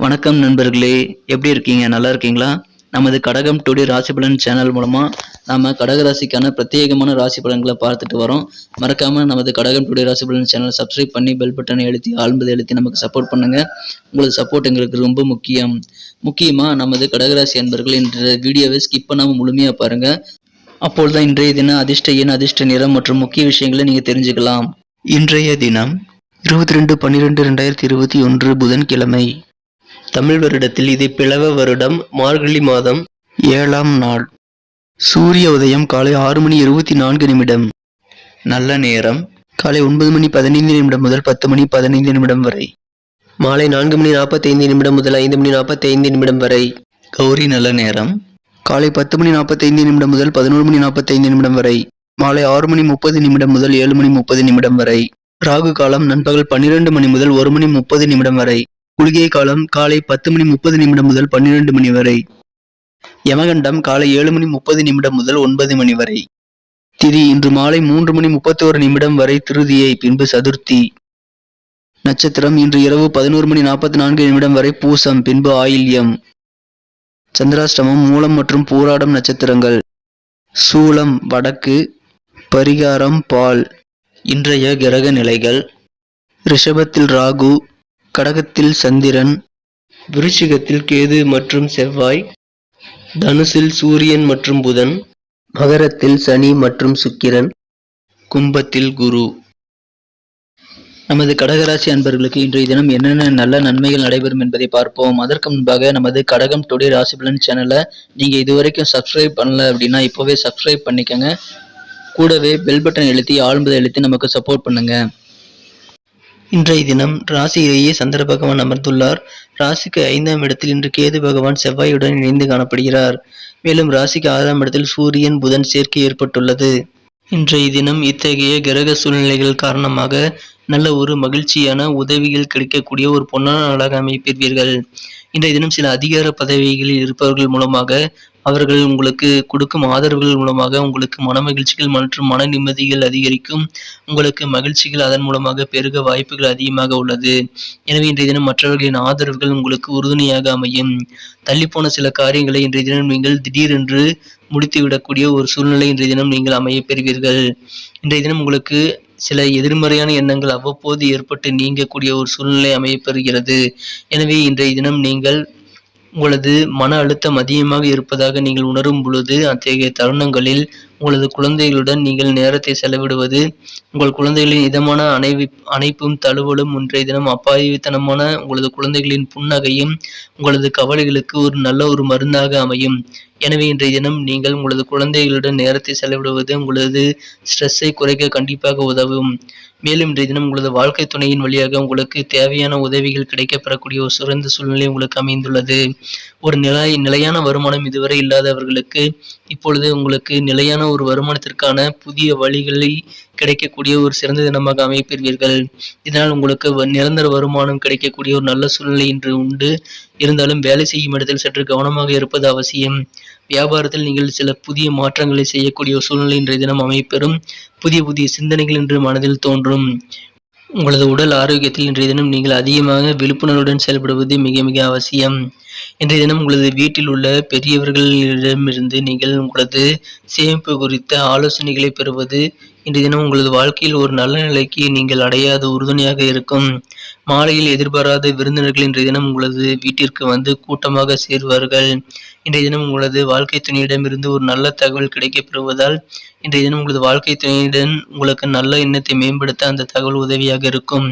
வணக்கம் நண்பர்களே, எப்படி இருக்கீங்க? நல்லா இருக்கீங்களா? நமது கடகம் டுடே ராசி பலன் சேனல் மூலமா நாம கடகராசிக்கான பிரத்யேகமான ராசி பலன்களை பார்த்துட்டு வரோம். மறக்காம நமது கடகம் டுடே ராசி பலன் சேனல் சப்ஸ்கிரைப் பண்ணி பெல் பட்டனை அழுத்தி ஆழ்ந்ததை அழுத்தி நமக்கு சப்போர்ட் பண்ணுங்க. உங்களது சப்போர்ட் எங்களுக்கு ரொம்ப முக்கியமா நமது கடகராசி அன்பர்கள் என்ற வீடியோவை ஸ்கிப் பண்ணாம முழுமையா பாருங்க. அப்பொழுதுதான் இன்றைய தினம் அதிர்ஷ்ட எண், அதிர்ஷ்ட நிறம் மற்றும் முக்கிய விஷயங்களை நீங்க தெரிஞ்சுக்கலாம். இன்றைய தினம் 22/12/2021 புதன்கிழமை. தமிழ் வருடத்தில் இது பிளவ வருடம், மார்கழி மாதம் 7ஆம் நாள். சூரிய உதயம் காலை 6:24. நல்ல நேரம் காலை 9:15 முதல் 10:15 வரை. மாலை 4:45 முதல் 5:45 வரை. கௌரி நல்ல நேரம் காலை 10:45 முதல் 11:45 வரை. மாலை 6:30 முதல் 7:30 வரை. ராகு காலம் நண்பகல் 12 மணி முதல் 1:30 வரை. குளிகை காலம் காலை 10:30 முதல் 12 மணி வரை. யமகண்டம் காலை 7:30 முதல் 9 மணி வரை. திதி இன்று மாலை 3:31 வரை திருதியை, பின்பு சதுர்த்தி. நட்சத்திரம் இன்று இரவு 11:44 வரை பூசம், பின்பு ஆயில்யம். சந்திராஷ்டமம் மூலம் மற்றும் பூராடம் நட்சத்திரங்கள். சூலம் வடக்கு, பரிகாரம் பால். இன்றைய கிரக நிலைகள்: ரிஷபத்தில் ராகு, கடகத்தில் சந்திரன், விருச்சிகத்தில் கேது மற்றும் செவ்வாய், தனுசில் சூரியன் மற்றும் புதன், மகரத்தில் சனி மற்றும் சுக்கிரன், கும்பத்தில் குரு. நமது கடகராசி அன்பர்களுக்கு இன்றைய தினம் என்னென்ன நல்ல நன்மைகள் நடைபெறும் என்பதை பார்ப்போம். அதற்கு முன்பாக நமது கடகம் டுடே ராசி பலன் சேனலை நீங்க இதுவரைக்கும் சப்ஸ்கிரைப் பண்ணல அப்படின்னா இப்போவே சப்ஸ்கிரைப் பண்ணிக்கங்க. கூடவே பெல் பட்டன் அழுத்தி ஆழ்ந்ததை அழுத்தி நமக்கு சப்போர்ட் பண்ணுங்க. இன்றைய தினம் ராசியிலேயே சந்திர பகவான் அமர்ந்துள்ளார். ராசிக்கு 5ஆம் இடத்தில் இன்று கேது பகவான் செவ்வாயுடன் இணைந்து காணப்படுகிறார். மேலும் ராசிக்கு 6ஆம் இடத்தில் சூரியன் புதன் சேர்க்கை ஏற்பட்டுள்ளது. இன்றைய தினம் இத்தகைய கிரக சூழ்நிலைகள் காரணமாக நல்ல ஒரு மகிழ்ச்சியான உதவிகள் கிடைக்கக்கூடிய ஒரு பொன்னான நாளாக அமைப்பீர்கள். இன்றைய தினம் சில அதிகார பதவிகளில் இருப்பவர்கள் மூலமாக அவர்கள் உங்களுக்கு கொடுக்கும் ஆதரவுகள் மூலமாக உங்களுக்கு மன மகிழ்ச்சிகள் மற்றும் மன நிம்மதிகள் அதிகரிக்கும். உங்களுக்கு மகிழ்ச்சிகள் அதன் மூலமாக பெருக வாய்ப்புகள் அதிகமாக உள்ளது. எனவே இன்றைய தினம் மற்றவர்களின் ஆதரவுகள் உங்களுக்கு உறுதுணையாக அமையும். தள்ளிப்போன சில காரியங்களை இன்றைய தினம் நீங்கள் திடீரென்று முடித்துவிடக்கூடிய ஒரு சூழ்நிலை இன்றைய தினம் நீங்கள் அமைய பெறுவீர்கள். இன்றைய தினம் உங்களுக்கு சில எதிர்மறையான எண்ணங்கள் அவ்வப்போது ஏற்பட்டு நீங்கக்கூடிய ஒரு சூழ்நிலை அமையப்பெறுகிறது. எனவே இன்றைய தினம் நீங்கள் உங்களது மன அழுத்தம் அதிகமாக இருப்பதாக நீங்கள் உணரும் பொழுது அத்தகைய தருணங்களில் உங்களது குழந்தைகளுடன் நீங்கள் நேரத்தை செலவிடுவது, உங்கள் குழந்தைகளின் இதமான அணைப்பும் தழுவலும் இன்றைய தினம் அப்பாவித்தனமான உங்களது குழந்தைகளின் புன்னகையும் உங்களது கவலைகளுக்கு ஒரு நல்ல ஒரு மருந்தாக அமையும். எனவே இன்றைய தினம் நீங்கள் உங்களது குழந்தைகளுடன் நேரத்தை செலவிடுவது உங்களது ஸ்ட்ரெஸ்ஸை குறைக்க கண்டிப்பாக உதவும். மேலும் இன்றைய தினம் உங்களது வாழ்க்கை துணையின் வழியாக உங்களுக்கு தேவையான உதவிகள் கிடைக்கப்பெறக்கூடிய ஒரு சிறந்த சூழ்நிலை உங்களுக்கு அமைந்துள்ளது. ஒரு நிலையான வருமானம் இதுவரை இல்லாதவர்களுக்கு இப்பொழுது உங்களுக்கு நிலையான ஒரு வருமானத்திற்கான புதிய வழிகளை கிடைக்கக்கூடிய ஒரு சிறந்த தினமாக அமைப்பீர்கள். இதனால் உங்களுக்கு நிரந்தர வருமானம் கிடைக்கக்கூடிய ஒரு நல்ல சூழ்நிலை இன்று உண்டு. இருந்தாலும் வேலை செய்யும் இடத்தில் சற்று கவனமாக இருப்பது அவசியம். வியாபாரத்தில் நீங்கள் சில புதிய மாற்றங்களை செய்யக்கூடிய ஒரு சூழ்நிலை இன்றைய தினம் அமைப்பெறும். புதிய சிந்தனைகள் இன்று மனதில் தோன்றும். உங்களது உடல் ஆரோக்கியத்தில் இன்றைய தினம் நீங்கள் அதிகமாக விழிப்புணர்வுடன் செயல்படுவது மிக மிக அவசியம். இன்றைய தினம் உங்களது வீட்டில் உள்ள பெரியவர்களிடமிருந்து நீங்கள் உங்களது சேமிப்பு குறித்த ஆலோசனைகளை பெறுவது இன்றைய தினம் உங்களது வாழ்க்கையில் ஒரு நல்ல நிலைக்கு நீங்கள் அடையாத உறுதுணையாக இருக்கும். மாலையில் எதிர்பாராத விருந்தினர்கள் இன்றைய தினம் உங்களது வீட்டிற்கு வந்து கூட்டமாக சேர்வார்கள். இன்றைய தினம் உங்களது வாழ்க்கை துணையிடமிருந்து ஒரு நல்ல தகவல் கிடைக்கப்பெறுவதால் இன்றைய தினம் உங்களது வாழ்க்கை துணையுடன் உங்களுக்கு நல்ல எண்ணத்தை மேம்படுத்த அந்த தகவல் உதவியாக இருக்கும்.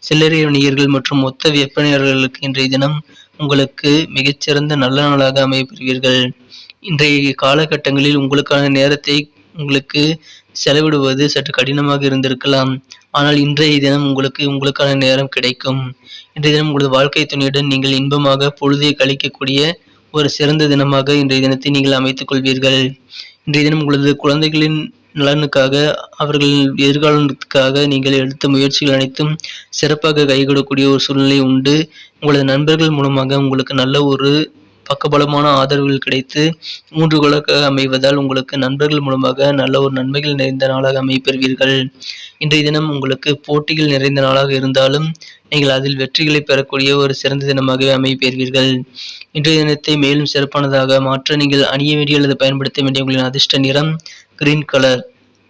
சில்லறை வணிகர்கள் மற்றும் மொத்த விற்பனையாளர்களுக்கு இன்றைய தினம் உங்களுக்கு மிகச்சிறந்த நல்ல நாளாக அமைப்பெறுவீர்கள். இன்றைய காலகட்டங்களில் உங்களுக்கான நேரத்தை உங்களுக்கு செலவிடுவது சற்று கடினமாக இருந்திருக்கலாம். ஆனால் இன்றைய தினம் உங்களுக்கான நேரம் கிடைக்கும். இன்றைய தினம் உங்களது வாழ்க்கை துணையுடன் நீங்கள் இன்பமாக பொழுதை கழிக்கக்கூடிய ஒரு சிறந்த தினமாக இன்றைய தினத்தை நீங்கள் அமைத்துக் கொள்வீர்கள். இன்றைய தினம் உங்களது குழந்தைகளின் நலனுக்காக அவர்கள் எதிர்காலத்துக்காக நீங்கள் எடுத்த முயற்சிகள் அனைத்தும் சிறப்பாக கைகூடக்கூடிய ஒரு சூழ்நிலை உண்டு. உங்களது நண்பர்கள் மூலமாக உங்களுக்கு நல்ல ஒரு பக்கபலமான ஆதரவுகள் கிடைத்து ஊன்றுகோலாக அமைவதால் உங்களுக்கு நண்பர்கள் மூலமாக நல்ல ஒரு நன்மைகள் நிறைந்த நாளாக அமைப்பெறுவீர்கள். இன்றைய தினம் உங்களுக்கு போட்டிகள் நிறைந்த நாளாக இருந்தாலும் நீங்கள் அதில் வெற்றிகளை பெறக்கூடிய ஒரு சிறந்த தினமாகவே அமைப்பெறுவீர்கள். இன்றைய தினத்தை மேலும் சிறப்பானதாக மாற்ற நீங்கள் அணிய வேண்டிய அல்லது பயன்படுத்த வேண்டிய உங்களின் அதிர்ஷ்ட நிறம் கிரீன் கலர்.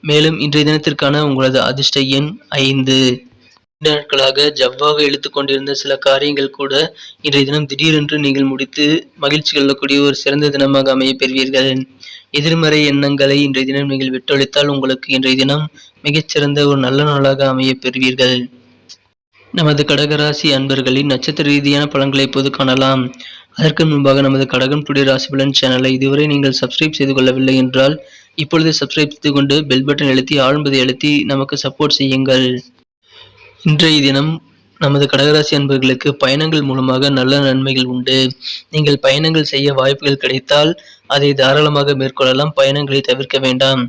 மேலும் இன்றைய தினத்திற்கான உங்களது அதிர்ஷ்ட எண் 5. நாட்களாக ஜவ்வாக இழுத்துக் கொண்டிருந்த சில காரியங்கள் கூட இன்றைய தினம் திடீரென்று நீங்கள் முடித்து மகிழ்ச்சி கொள்ளக்கூடிய ஒரு சிறந்த தினமாக அமையப் பெறுவீர்கள். எதிர்மறை எண்ணங்களை இன்றைய தினம் நீங்கள் விட்டொழித்தால் உங்களுக்கு இன்றைய தினம் மிகச்சிறந்த ஒரு நல்ல நாளாக அமையப் பெறுவீர்கள். நமது கடகராசி அன்பர்களின் நட்சத்திர ரீதியான பலன்களை இப்போது காணலாம். அதற்கு முன்பாக நமது கடகம் டுடே ராசி பலன் சேனலை இதுவரை நீங்கள் சப்ஸ்கிரைப் செய்து கொள்ளவில்லை என்றால் இப்பொழுது சப்ஸ்கிரைப் செய்து கொண்டு பெல் பட்டன் அழுத்தி ஆழ்ந்ததை அழுத்தி நமக்கு சப்போர்ட் செய்யுங்கள். இன்றைய தினம் நமது கடகராசி அன்பர்களுக்கு பயணங்கள் மூலமாக நல்ல நன்மைகள் உண்டு. நீங்கள் பயணங்கள் செய்ய வாய்ப்புகள் கிடைத்தால் அதை தாராளமாக மேற்கொள்ளலாம். பயணங்களை தவிர்க்க வேண்டாம்.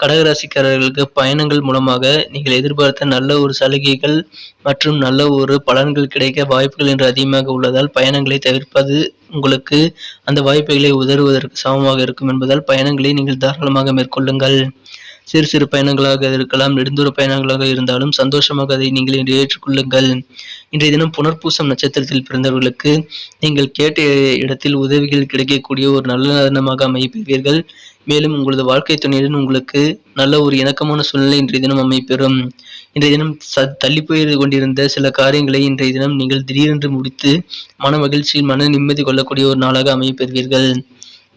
கடகராசிக்காரர்களுக்கு பயணங்கள் மூலமாக நீங்கள் எதிர்பார்த்த நல்ல ஒரு சலுகைகள் மற்றும் நல்ல ஒரு பலன்கள் கிடைக்க வாய்ப்புகள் என்று அதிகமாக உள்ளதால் பயணங்களை தவிர்ப்பது உங்களுக்கு அந்த வாய்ப்புகளை உதறுவதற்கு சமமாக இருக்கும் என்பதால் பயணங்களை நீங்கள் தாராளமாக மேற்கொள்ளுங்கள். சிறு சிறு பயணங்களாக இருக்கலாம், நெடுந்தூர பயணங்களாக இருந்தாலும் சந்தோஷமாக அதை நீங்கள் இன்று ஏற்றுக்கொள்ளுங்கள். இன்றைய தினம் புனர்பூசம் நட்சத்திரத்தில் பிறந்தவர்களுக்கு நீங்கள் கேட்ட இடத்தில் உதவிகள் கிடைக்கக்கூடிய ஒரு நல்ல தினமாக அமைப்பீர்கள். மேலும் உங்களது வாழ்க்கை துணையுடன் உங்களுக்கு நல்ல ஒரு இணக்கமான சூழ்நிலை இன்றைய தினம் அமைப்பெறும். இன்றைய தினம் தள்ளி போய் கொண்டிருந்த சில காரியங்களை இன்றைய தினம் நீங்கள் திடீரென்று முடித்து மன மகிழ்ச்சியில் மன நிம்மதி கொள்ளக்கூடிய ஒரு நாளாக அமைப்பெறுவீர்கள்.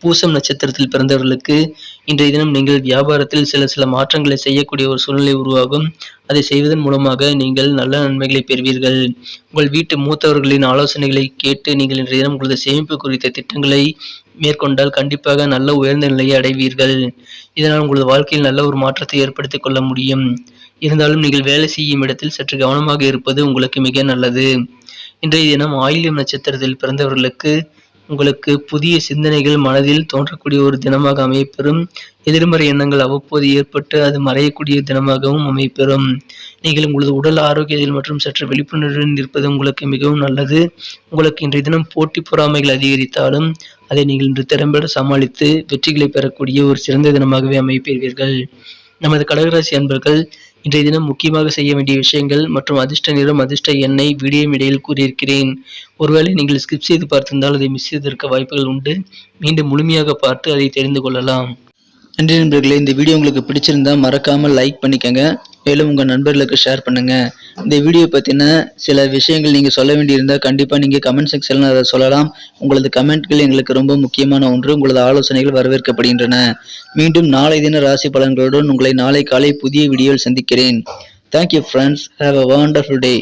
பூசம் நட்சத்திரத்தில் பிறந்தவர்களுக்கு இன்றைய தினம் நீங்கள் வியாபாரத்தில் சில மாற்றங்களை செய்யக்கூடிய ஒரு சூழ்நிலை உருவாகும். அதை செய்வதன் மூலமாக நீங்கள் நல்ல நன்மைகளை பெறுவீர்கள். உங்கள் வீட்டு மூத்தவர்களின் ஆலோசனைகளை கேட்டு நீங்கள் இன்றைய தினம் உங்களது சேமிப்பு குறித்த திட்டங்களை மேற்கொண்டால் கண்டிப்பாக நல்ல உயர்ந்த நிலையை அடைவீர்கள். இதனால் உங்களது வாழ்க்கையில் நல்ல ஒரு மாற்றத்தை ஏற்படுத்திக் கொள்ள முடியும். இருந்தாலும் நீங்கள் வேலை செய்யும் இடத்தில் சற்று கவனமாக இருப்பது உங்களுக்கு மிக நல்லது. இன்றைய தினம் ஆயில்யம் நட்சத்திரத்தில் பிறந்தவர்களுக்கு உங்களுக்கு புதிய சிந்தனைகள் மனதில் தோன்றக்கூடிய ஒரு தினமாக அமையப்பெறும். எதிர்மறை எண்ணங்கள் அவ்வப்போது ஏற்பட்டு அது மறையக்கூடிய தினமாகவும் அமையப்பெறும். நீங்கள் உங்களது உடல் ஆரோக்கியத்தில் மற்றும் சற்று விழிப்புணர்வுடன் இருப்பது உங்களுக்கு மிகவும் நல்லது. உங்களுக்கு இன்றைய தினம் போட்டி பொறாமைகள் அதிகரித்தாலும் அதை நீங்கள் இன்று திறம்பட சமாளித்து வெற்றிகளை பெறக்கூடிய ஒரு சிறந்த தினமாகவே அமைப்பீர்கள். நமது கடகராசி அன்பர்கள் இன்றைய தினம் முக்கியமாக செய்ய வேண்டிய விஷயங்கள் மற்றும் அதிர்ஷ்ட நிறம் அதிர்ஷ்ட எண்ணை வீடியோ இடையில் கூறியிருக்கிறேன். ஒருவேளை நீங்கள் ஸ்கிப் செய்து பார்த்திருந்தால் அதை மிஸ் செய்திருக்க வாய்ப்புகள் உண்டு. மீண்டும் முழுமையாக பார்த்து அதை தெரிந்து கொள்ளலாம். நன்றி நண்பர்களே. இந்த வீடியோ உங்களுக்கு பிடிச்சிருந்தா மறக்காமல் லைக் பண்ணிக்கங்க. மேலும் உங்கள் நண்பர்களுக்கு ஷேர் பண்ணுங்க. இந்த வீடியோ பற்றின சில விஷயங்கள் நீங்கள் சொல்ல வேண்டியிருந்தால் கண்டிப்பாக நீங்கள் கமெண்ட் செக்ஷனில் அதை சொல்லலாம். உங்களது கமெண்ட்கள் எங்களுக்கு ரொம்ப முக்கியமான ஒன்று. உங்களது ஆலோசனைகள் வரவேற்கப்படுகின்றன. மீண்டும் நாளை தின ராசி பலன்களுடன் உங்களை நாளை காலை புதிய வீடியோவில் சந்திக்கிறேன். Thank you friends. Have a wonderful day.